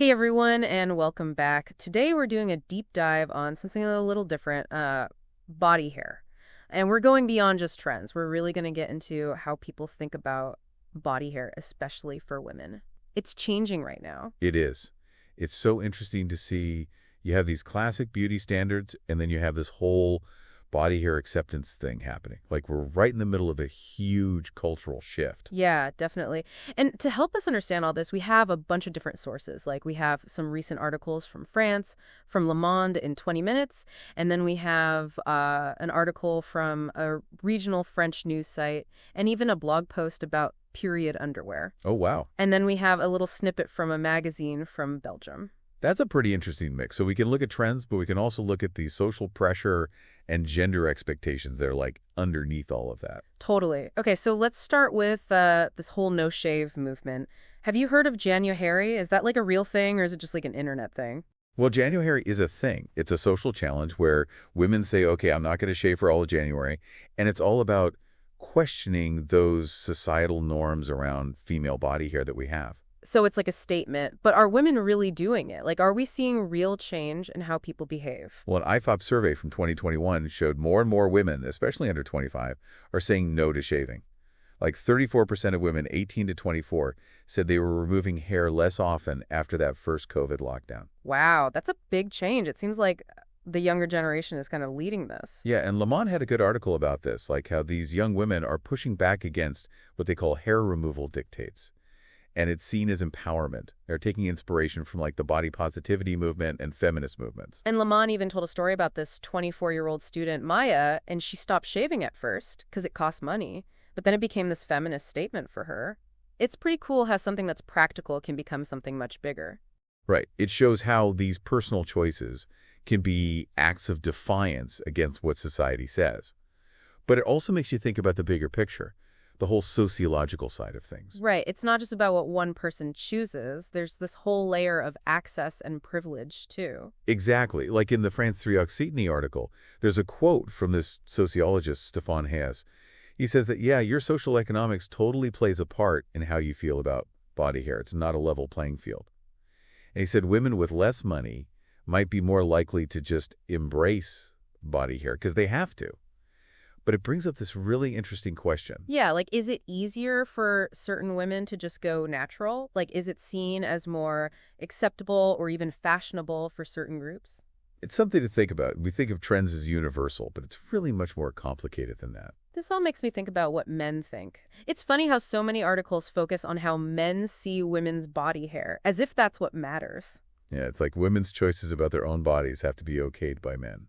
Hey everyone, and welcome back. Today we're doing a deep dive on something a little different, body hair. And we're going beyond just trends. We're really going to get into how people think about body hair, especially for women. It's changing right now. It is. It's so interesting to see you have these classic beauty standards, and then you have this whole body hair acceptance thing happening. Like we're right in the middle of a huge cultural shift. Yeah, definitely. And to help us understand all this, we have a bunch of different sources. Like we have some recent articles from France, from Le Monde in 20 minutes, and then we have an article from a regional French news site, and even a blog post about period underwear. Oh, wow. And then we have a little snippet from a magazine from Belgium. That's a pretty interesting mix. So we can look at trends, but we can also look at the social pressure and gender expectations that are like underneath all of that. Totally. Okay, so let's start with this whole no-shave movement. Have you heard of January? Is that like a real thing, or is it just like an internet thing? Well, January is a thing. It's a social challenge where women say, okay, I'm not going to shave for all of January. And it's all about questioning those societal norms around female body hair that we have. So it's like a statement, but are women really doing it? Like, are we seeing real change in how people behave? Well, an IFOP survey from 2021 showed more and more women, especially under 25, are saying no to shaving. Like 34% of women 18 to 24 said they were removing hair less often after that first COVID lockdown. Wow, that's a big change. It seems like the younger generation is kind of leading this. Yeah, and Le Monde had a good article about this, like how these young women are pushing back against what they call hair removal dictates. And it's seen as empowerment. They're taking inspiration from like the body positivity movement and feminist movements. And Lamont even told a story about this 24-year-old student, Maya, and she stopped shaving at first because it cost money. But then it became this feminist statement for her. It's pretty cool how something that's practical can become something much bigger. Right. It shows how these personal choices can be acts of defiance against what society says. But it also makes you think about the bigger picture, the whole sociological side of things. Right. It's not just about what one person chooses. There's this whole layer of access and privilege, too. Exactly. Like in the France 3-oxytocin article, there's a quote from this sociologist, Stéphane Hayes. He says that, yeah, your social economics totally plays a part in how you feel about body hair. It's not a level playing field. And he said women with less money might be more likely to just embrace body hair because they have to. But it brings up this really interesting question. Yeah, like, is it easier for certain women to just go natural? Like, is it seen as more acceptable or even fashionable for certain groups? It's something to think about. We think of trends as universal, but it's really much more complicated than that. This all makes me think about what men think. It's funny how so many articles focus on how men see women's body hair, as if that's what matters. Yeah, it's like women's choices about their own bodies have to be okayed by men.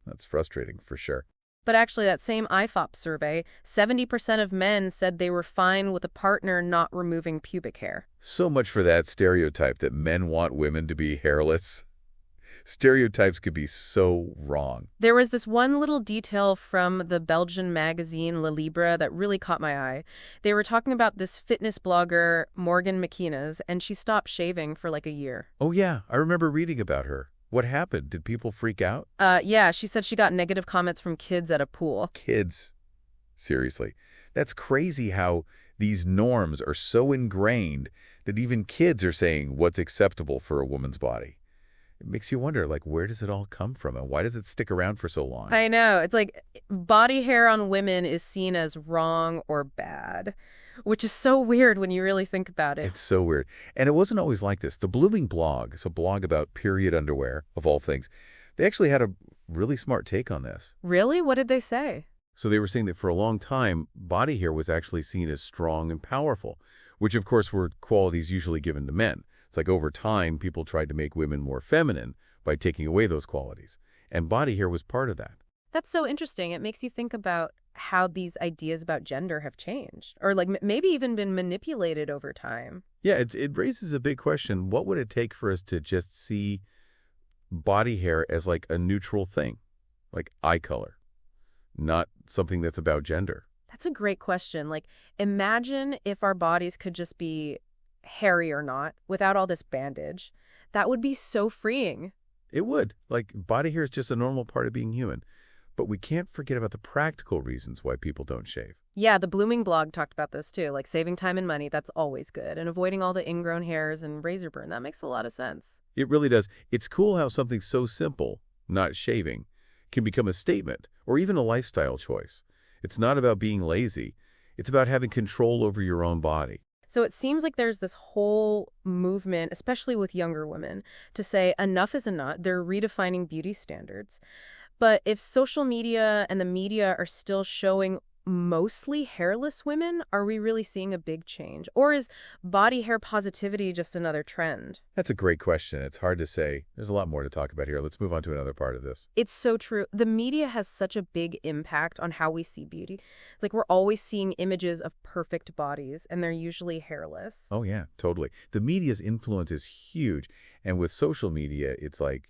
That's frustrating for sure. But actually, that same IFOP survey, 70% of men said they were fine with a partner not removing pubic hair. So much for that stereotype that men want women to be hairless. Stereotypes could be so wrong. There was this one little detail from the Belgian magazine Le Libre that really caught my eye. They were talking about this fitness blogger, Morgan McKenna's, and she stopped shaving for like a year. Oh yeah, I remember reading about her. What happened? Did people freak out? Yeah, she said she got negative comments from kids at a pool. Kids. Seriously. That's crazy how these norms are so ingrained that even kids are saying what's acceptable for a woman's body. It makes you wonder, like, where does it all come from and why does it stick around for so long? I know. It's like body hair on women is seen as wrong or bad, which is so weird when you really think about it. It's so weird. And it wasn't always like this. The Blooming blog, it's a blog about period underwear, of all things, they actually had a really smart take on this. Really? What did they say? So they were saying that for a long time, body hair was actually seen as strong and powerful, which of course were qualities usually given to men. It's like over time, people tried to make women more feminine by taking away those qualities. And body hair was part of that. That's so interesting. It makes you think about how these ideas about gender have changed, or like maybe even been manipulated over time. Yeah, it raises a big question. What would it take for us to just see body hair as like a neutral thing, like eye color, not something that's about gender? That's a great question. Like, imagine if our bodies could just be hairy or not without all this bandage. That would be so freeing. It would. Like, body hair is just a normal part of being human. But we can't forget about the practical reasons why people don't shave. Yeah, the Blooming blog talked about this too, like saving time and money, that's always good, and avoiding all the ingrown hairs and razor burn. That makes a lot of sense. It really does. It's cool how something so simple, not shaving, can become a statement or even a lifestyle choice. It's not about being lazy. It's about having control over your own body. So it seems like there's this whole movement, especially with younger women, to say enough is enough. They're redefining beauty standards. But if social media and the media are still showing mostly hairless women, are we really seeing a big change? Or is body hair positivity just another trend? That's a great question. It's hard to say. There's a lot more to talk about here. Let's move on to another part of this. It's so true. The media has such a big impact on how we see beauty. It's like we're always seeing images of perfect bodies, and they're usually hairless. Oh, yeah, totally. The media's influence is huge. And with social media, it's like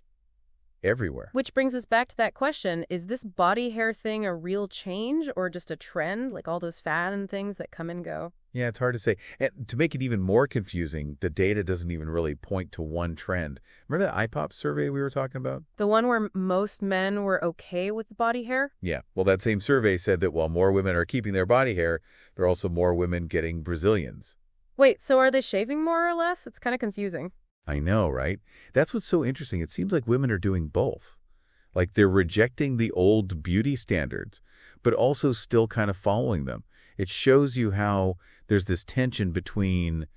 everywhere. Which brings us back to that question, is this body hair thing a real change or just a trend, like all those fad and things that come and go? Yeah, it's hard to say. And to make it even more confusing, the data doesn't even really point to one trend. Remember that IPOP survey we were talking about? The one where most men were okay with the body hair? Yeah. Well, that same survey said that while more women are keeping their body hair, there are also more women getting Brazilians. Wait, so are they shaving more or less? It's kind of confusing. I know, right? That's what's so interesting. It seems like women are doing both. Like they're rejecting the old beauty standards, but also still kind of following them. It shows you how there's this tension between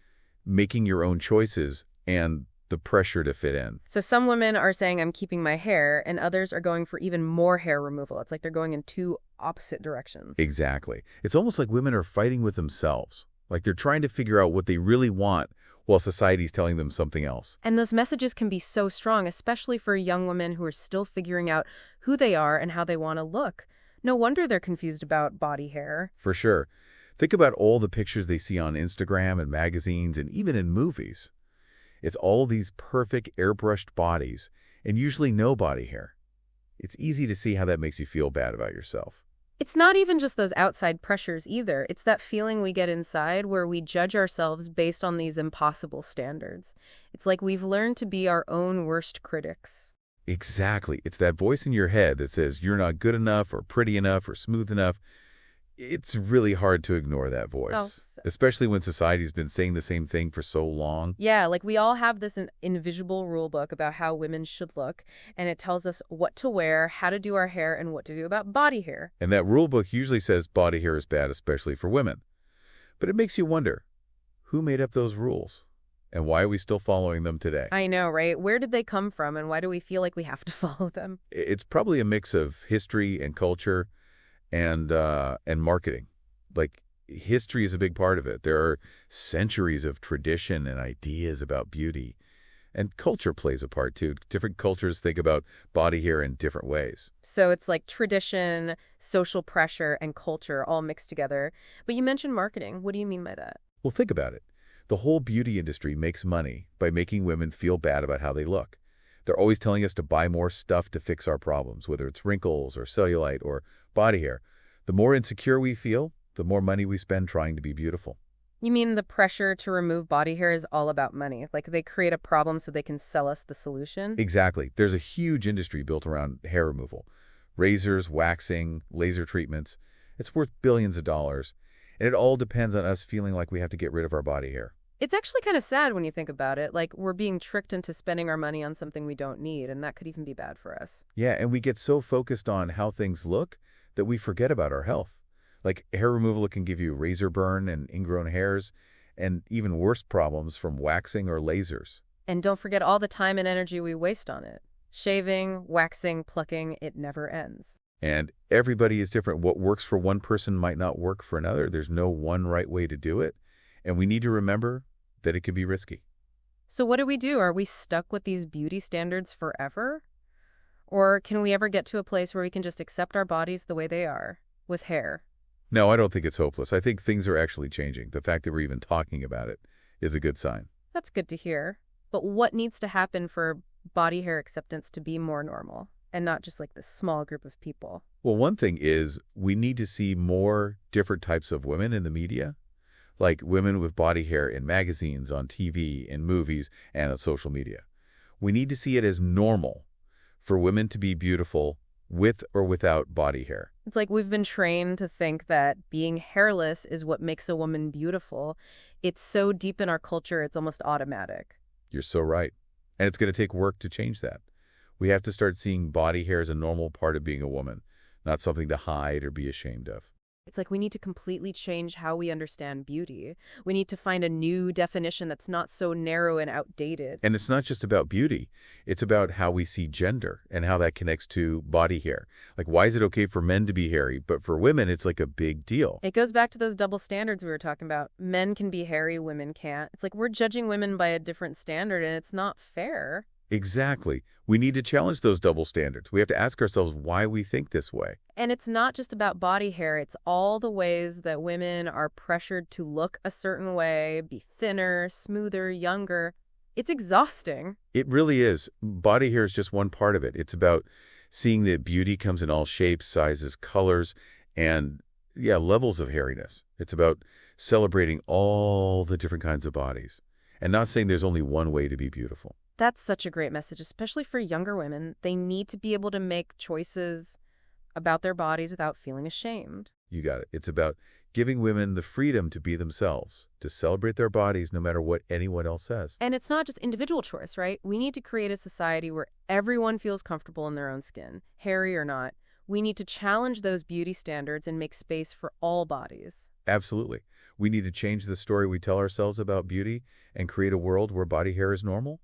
making your own choices and the pressure to fit in. So some women are saying, I'm keeping my hair, and others are going for even more hair removal. It's like they're going in two opposite directions. Exactly. It's almost like women are fighting with themselves. Like they're trying to figure out what they really want while society's telling them something else. And those messages can be so strong, especially for young women who are still figuring out who they are and how they want to look. No wonder they're confused about body hair. For sure. Think about all the pictures they see on Instagram and magazines and even in movies. It's all these perfect airbrushed bodies and usually no body hair. It's easy to see how that makes you feel bad about yourself. It's not even just those outside pressures either. It's that feeling we get inside where we judge ourselves based on these impossible standards. It's like we've learned to be our own worst critics. Exactly. It's that voice in your head that says you're not good enough or pretty enough or smooth enough. It's really hard to ignore that voice, especially when society's been saying the same thing for so long. Yeah, like we all have this invisible rule book about how women should look, and it tells us what to wear, how to do our hair, and what to do about body hair. And that rule book usually says body hair is bad, especially for women. But it makes you wonder, who made up those rules? And why are we still following them today? I know, right? Where did they come from, and why do we feel like we have to follow them? It's probably a mix of history and culture and marketing. Like, history is a big part of it. There are centuries of tradition and ideas about beauty. And culture plays a part, too. Different cultures think about body hair in different ways. So it's like tradition, social pressure, and culture all mixed together. But you mentioned marketing. What do you mean by that? Well, think about it. The whole beauty industry makes money by making women feel bad about how they look. They're always telling us to buy more stuff to fix our problems, whether it's wrinkles or cellulite or body hair. The more insecure we feel, the more money we spend trying to be beautiful. You mean the pressure to remove body hair is all about money? Like they create a problem so they can sell us the solution? Exactly. There's a huge industry built around hair removal. Razors, waxing, laser treatments. It's worth billions of dollars. And it all depends on us feeling like we have to get rid of our body hair. It's actually kind of sad when you think about it. Like we're being tricked into spending our money on something we don't need, and that could even be bad for us. Yeah, and we get so focused on how things look that we forget about our health. Like hair removal can give you razor burn and ingrown hairs, and even worse problems from waxing or lasers. And don't forget all the time and energy we waste on it. Shaving, waxing, plucking, it never ends. And everybody is different. What works for one person might not work for another. There's no one right way to do it. And we need to remember that it could be risky. So what do we do? Are we stuck with these beauty standards forever? Or can we ever get to a place where we can just accept our bodies the way they are, with hair? No, I don't think it's hopeless. I think things are actually changing. The fact that we're even talking about it is a good sign. That's good to hear. But what needs to happen for body hair acceptance to be more normal and not just like this small group of people? Well, one thing is we need to see more different types of women in the media, like women with body hair in magazines, on TV, in movies, and on social media. We need to see it as normal for women to be beautiful with or without body hair. It's like we've been trained to think that being hairless is what makes a woman beautiful. It's so deep in our culture, it's almost automatic. You're so right. And it's going to take work to change that. We have to start seeing body hair as a normal part of being a woman, not something to hide or be ashamed of. It's like we need to completely change how we understand beauty. We need to find a new definition that's not so narrow and outdated. And it's not just about beauty. It's about how we see gender and how that connects to body hair. Like, why is it okay for men to be hairy, but for women, it's like a big deal? It goes back to those double standards we were talking about. Men can be hairy, women can't. It's like we're judging women by a different standard, and it's not fair. Exactly. We need to challenge those double standards. We have to ask ourselves why we think this way. And it's not just about body hair, it's all the ways that women are pressured to look a certain way, be thinner, smoother, younger. It's exhausting. It really is. Body hair is just one part of it. It's about seeing that beauty comes in all shapes, sizes, colors, and, yeah, levels of hairiness. It's about celebrating all the different kinds of bodies and not saying there's only one way to be beautiful. That's such a great message, especially for younger women. They need to be able to make choices about their bodies without feeling ashamed. You got it. It's about giving women the freedom to be themselves, to celebrate their bodies no matter what anyone else says. And it's not just individual choice, right? We need to create a society where everyone feels comfortable in their own skin, hairy or not. We need to challenge those beauty standards and make space for all bodies. Absolutely. We need to change the story we tell ourselves about beauty and create a world where body hair is normal.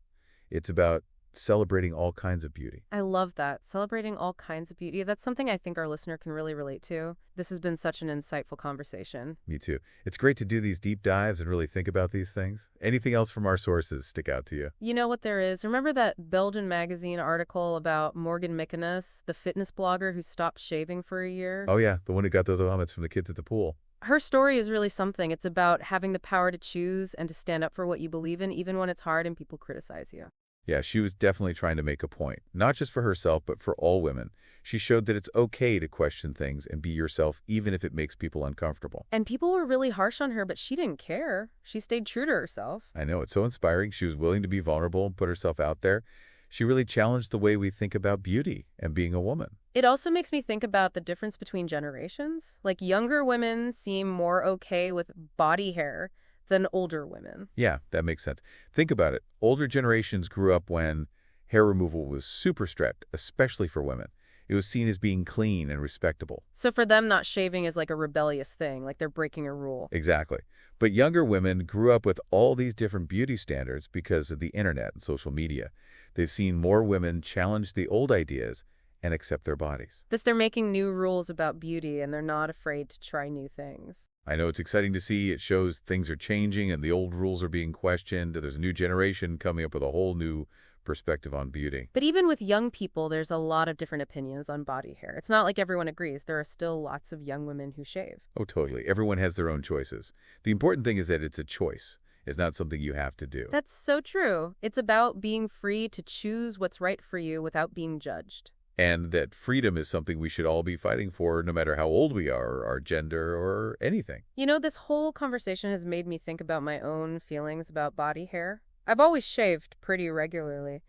It's about celebrating all kinds of beauty. I love that. Celebrating all kinds of beauty. That's something I think our listener can really relate to. This has been such an insightful conversation. Me too. It's great to do these deep dives and really think about these things. Anything else from our sources stick out to you? You know what there is? Remember that Belgian magazine article about Morgan Mikenes, the fitness blogger who stopped shaving for a year? Oh yeah, the one who got those comments from the kids at the pool. Her story is really something. It's about having the power to choose and to stand up for what you believe in, even when it's hard and people criticize you. Yeah, she was definitely trying to make a point, not just for herself, but for all women. She showed that it's okay to question things and be yourself, even if it makes people uncomfortable. And people were really harsh on her, but she didn't care. She stayed true to herself. I know, it's so inspiring. She was willing to be vulnerable and put herself out there. She really challenged the way we think about beauty and being a woman. It also makes me think about the difference between generations. Like, younger women seem more okay with body hair than older women. Yeah, that makes sense. Think about it. Older generations grew up when hair removal was super strict, especially for women. It was seen as being clean and respectable. So for them, not shaving is like a rebellious thing, like they're breaking a rule. Exactly. But younger women grew up with all these different beauty standards because of the internet and social media. They've seen more women challenge the old ideas and accept their bodies. They're making new rules about beauty, and they're not afraid to try new things. I know it's exciting to see. It shows things are changing and the old rules are being questioned. There's a new generation coming up with a whole new perspective on beauty. But even with young people, there's a lot of different opinions on body hair. It's not like everyone agrees. There are still lots of young women who shave. Oh, totally. Everyone has their own choices. The important thing is that it's a choice. It's not something you have to do. That's so true. It's about being free to choose what's right for you without being judged. And that freedom is something we should all be fighting for, no matter how old we are, or our gender, or anything. You know, this whole conversation has made me think about my own feelings about body hair. I've always shaved pretty regularly,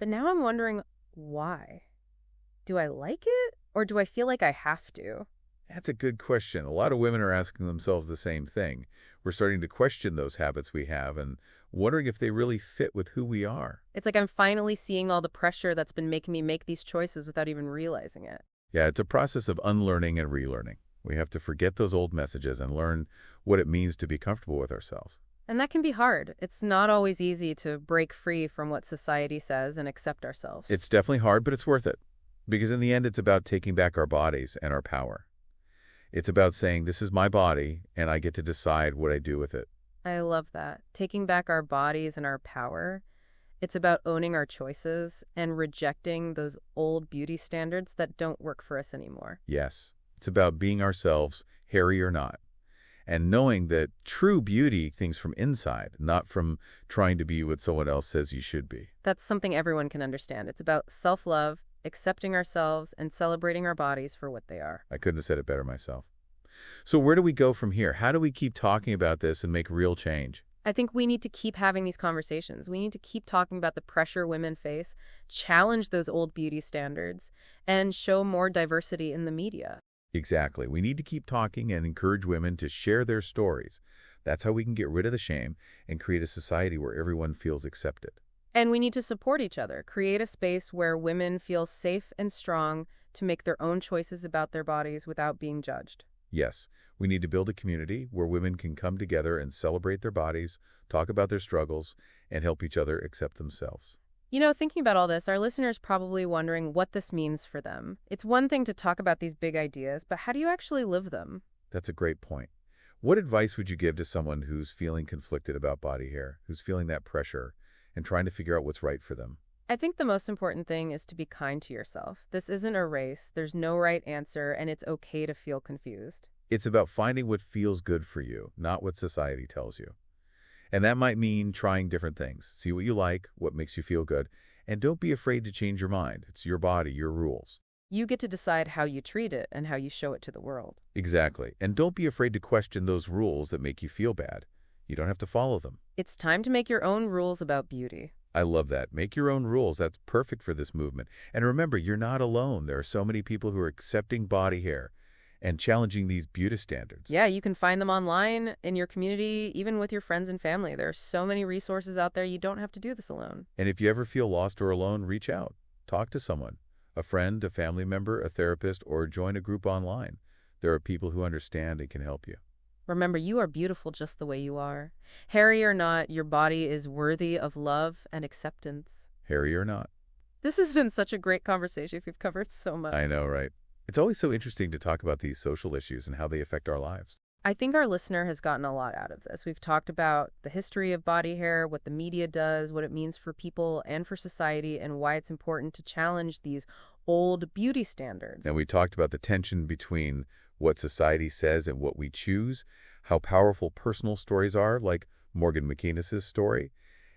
but now I'm wondering why. Do I like it, or do I feel like I have to? That's a good question. A lot of women are asking themselves the same thing. We're starting to question those habits we have and wondering if they really fit with who we are. It's like I'm finally seeing all the pressure that's been making me make these choices without even realizing it. Yeah, it's a process of unlearning and relearning. We have to forget those old messages and learn what it means to be comfortable with ourselves. And that can be hard. It's not always easy to break free from what society says and accept ourselves. It's definitely hard, but it's worth it. Because in the end, it's about taking back our bodies and our power. It's about saying, this is my body, and I get to decide what I do with it. I love that. Taking back our bodies and our power. It's about owning our choices and rejecting those old beauty standards that don't work for us anymore. Yes, it's about being ourselves, hairy or not, and knowing that true beauty comes from inside, not from trying to be what someone else says you should be. That's something everyone can understand. It's about self-love, accepting ourselves, and celebrating our bodies for what they are. I couldn't have said it better myself. So where do we go from here? How do we keep talking about this and make real change? I think we need to keep having these conversations. We need to keep talking about the pressure women face, challenge those old beauty standards, and show more diversity in the media. Exactly. We need to keep talking and encourage women to share their stories. That's how we can get rid of the shame and create a society where everyone feels accepted. And we need to support each other, create a space where women feel safe and strong to make their own choices about their bodies without being judged. Yes, we need to build a community where women can come together and celebrate their bodies, talk about their struggles, and help each other accept themselves. You know, thinking about all this, our listeners probably wondering what this means for them. It's one thing to talk about these big ideas, but how do you actually live them? That's a great point. What advice would you give to someone who's feeling conflicted about body hair, who's feeling that pressure, and trying to figure out what's right for them? I think the most important thing is to be kind to yourself. This isn't a race, there's no right answer, and it's okay to feel confused. It's about finding what feels good for you, not what society tells you. And that might mean trying different things. See what you like, what makes you feel good, and don't be afraid to change your mind. It's your body, your rules. You get to decide how you treat it and how you show it to the world. Exactly. And don't be afraid to question those rules that make you feel bad. You don't have to follow them. It's time to make your own rules about beauty. I love that. Make your own rules. That's perfect for this movement. And remember, you're not alone. There are so many people who are accepting body hair and challenging these beauty standards. Yeah, you can find them online, in your community, even with your friends and family. There are so many resources out there. You don't have to do this alone. And if you ever feel lost or alone, reach out. Talk to someone, a friend, a family member, a therapist, or join a group online. There are people who understand and can help you. Remember, you are beautiful just the way you are. Hairy or not, your body is worthy of love and acceptance. Hairy or not. This has been such a great conversation. We've covered so much. I know, right? It's always so interesting to talk about these social issues and how they affect our lives. I think our listener has gotten a lot out of this. We've talked about the history of body hair, what the media does, what it means for people and for society, and why it's important to challenge these old beauty standards. And we talked about the tension between what society says and what we choose, how powerful personal stories are, like Morgan McInnes's story,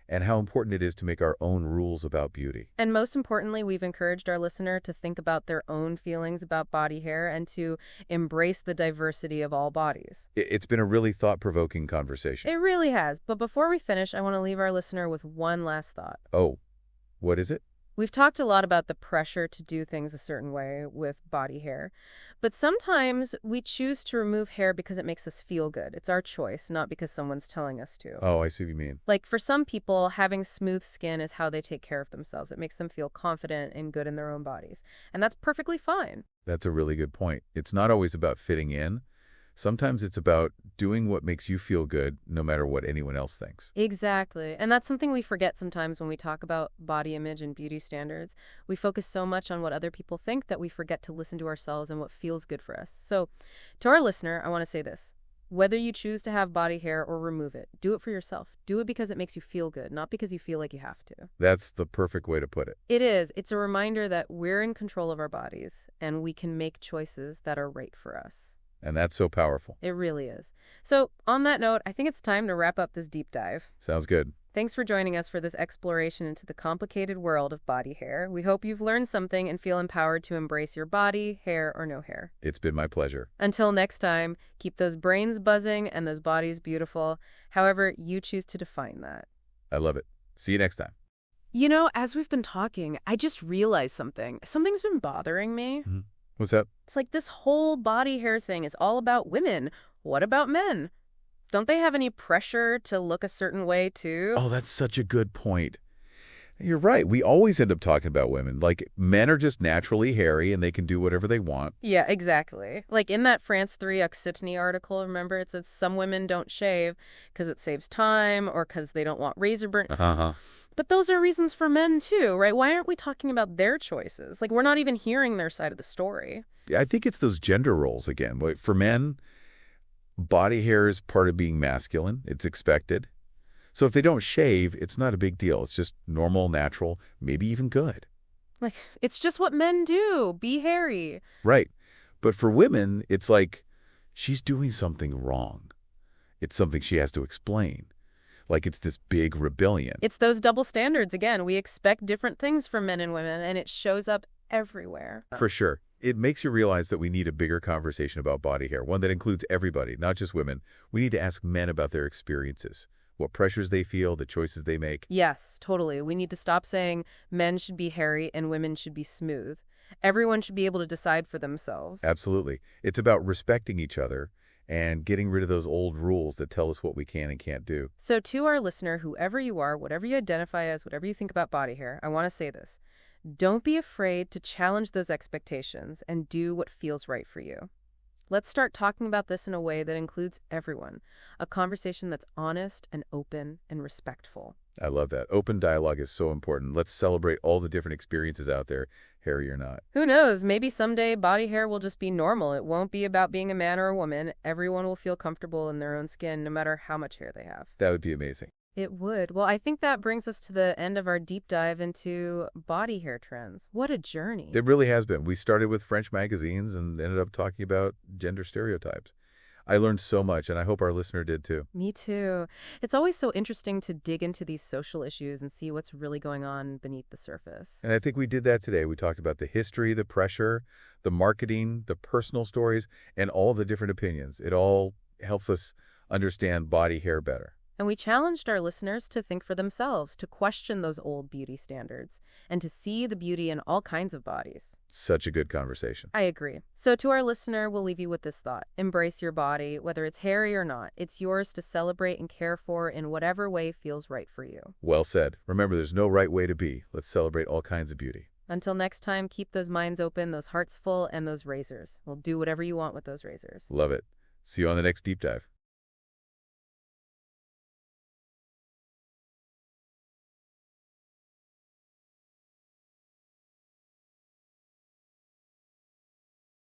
and how important it is to make our own rules about beauty. And most importantly, we've encouraged our listener to think about their own feelings about body hair and to embrace the diversity of all bodies. It's been a really thought-provoking conversation. It really has. But before we finish, I want to leave our listener with one last thought. Oh, what is it? We've talked a lot about the pressure to do things a certain way with body hair, but sometimes we choose to remove hair because it makes us feel good. It's our choice, not because someone's telling us to. Oh, I see what you mean. Like for some people, having smooth skin is how they take care of themselves. It makes them feel confident and good in their own bodies. And that's perfectly fine. That's a really good point. It's not always about fitting in. Sometimes it's about doing what makes you feel good, no matter what anyone else thinks. Exactly. And that's something we forget sometimes when we talk about body image and beauty standards. We focus so much on what other people think that we forget to listen to ourselves and what feels good for us. So, to our listener, I want to say this. Whether you choose to have body hair or remove it, do it for yourself. Do it because it makes you feel good, not because you feel like you have to. That's the perfect way to put it. It is. It's a reminder that we're in control of our bodies and we can make choices that are right for us. And that's so powerful. It really is. So, on that note, I think it's time to wrap up this deep dive. Sounds good. Thanks for joining us for this exploration into the complicated world of body hair. We hope you've learned something and feel empowered to embrace your body, hair or no hair. It's been my pleasure. Until next time, keep those brains buzzing and those bodies beautiful, however you choose to define that. I love it. See you next time. You know, as we've been talking, I just realized something. Something's been bothering me. Mm-hmm. What's up? It's like this whole body hair thing is all about women. What about men? Don't they have any pressure to look a certain way, too? Oh, that's such a good point. You're right. We always end up talking about women. Like, men are just naturally hairy and they can do whatever they want. Yeah, exactly. Like in that France 3 Occitanie article, remember, it says some women don't shave because it saves time or because they don't want razor burn. Uh-huh. But those are reasons for men, too, right? Why aren't we talking about their choices? Like, we're not even hearing their side of the story. I think it's those gender roles again. For men, body hair is part of being masculine. It's expected. So if they don't shave, it's not a big deal. It's just normal, natural, maybe even good. Like, it's just what men do. Be hairy. Right. But for women, it's like she's doing something wrong. It's something she has to explain. Like it's this big rebellion. It's those double standards again. We expect different things from men and women, and it shows up everywhere. For sure. It makes you realize that we need a bigger conversation about body hair, one that includes everybody, not just women. We need to ask men about their experiences, what pressures they feel, the choices they make. Yes, totally. We need to stop saying men should be hairy and women should be smooth. Everyone should be able to decide for themselves. Absolutely. It's about respecting each other and getting rid of those old rules that tell us what we can and can't do. So to our listener, whoever you are, whatever you identify as, whatever you think about body hair, I want to say this. Don't be afraid to challenge those expectations and do what feels right for you. Let's start talking about this in a way that includes everyone, a conversation that's honest and open and respectful. I love that. Open dialogue is so important. Let's celebrate all the different experiences out there, hairy or not. Who knows, maybe someday body hair will just be normal. It won't be about being a man or a woman. Everyone will feel comfortable in their own skin, no matter how much hair they have. That would be amazing. It would. Well, I think that brings us to the end of our deep dive into body hair trends. What a journey. It really has been. We started with French magazines and ended up talking about gender stereotypes. I learned so much, and I hope our listener did too. Me too. It's always so interesting to dig into these social issues and see what's really going on beneath the surface. And I think we did that today. We talked about the history, the pressure, the marketing, the personal stories, and all the different opinions. It all helps us understand body hair better. And we challenged our listeners to think for themselves, to question those old beauty standards, and to see the beauty in all kinds of bodies. Such a good conversation. I agree. So to our listener, we'll leave you with this thought. Embrace your body, whether it's hairy or not. It's yours to celebrate and care for in whatever way feels right for you. Well said. Remember, there's no right way to be. Let's celebrate all kinds of beauty. Until next time, keep those minds open, those hearts full, and those razors. Well, do whatever you want with those razors. Love it. See you on the next deep dive.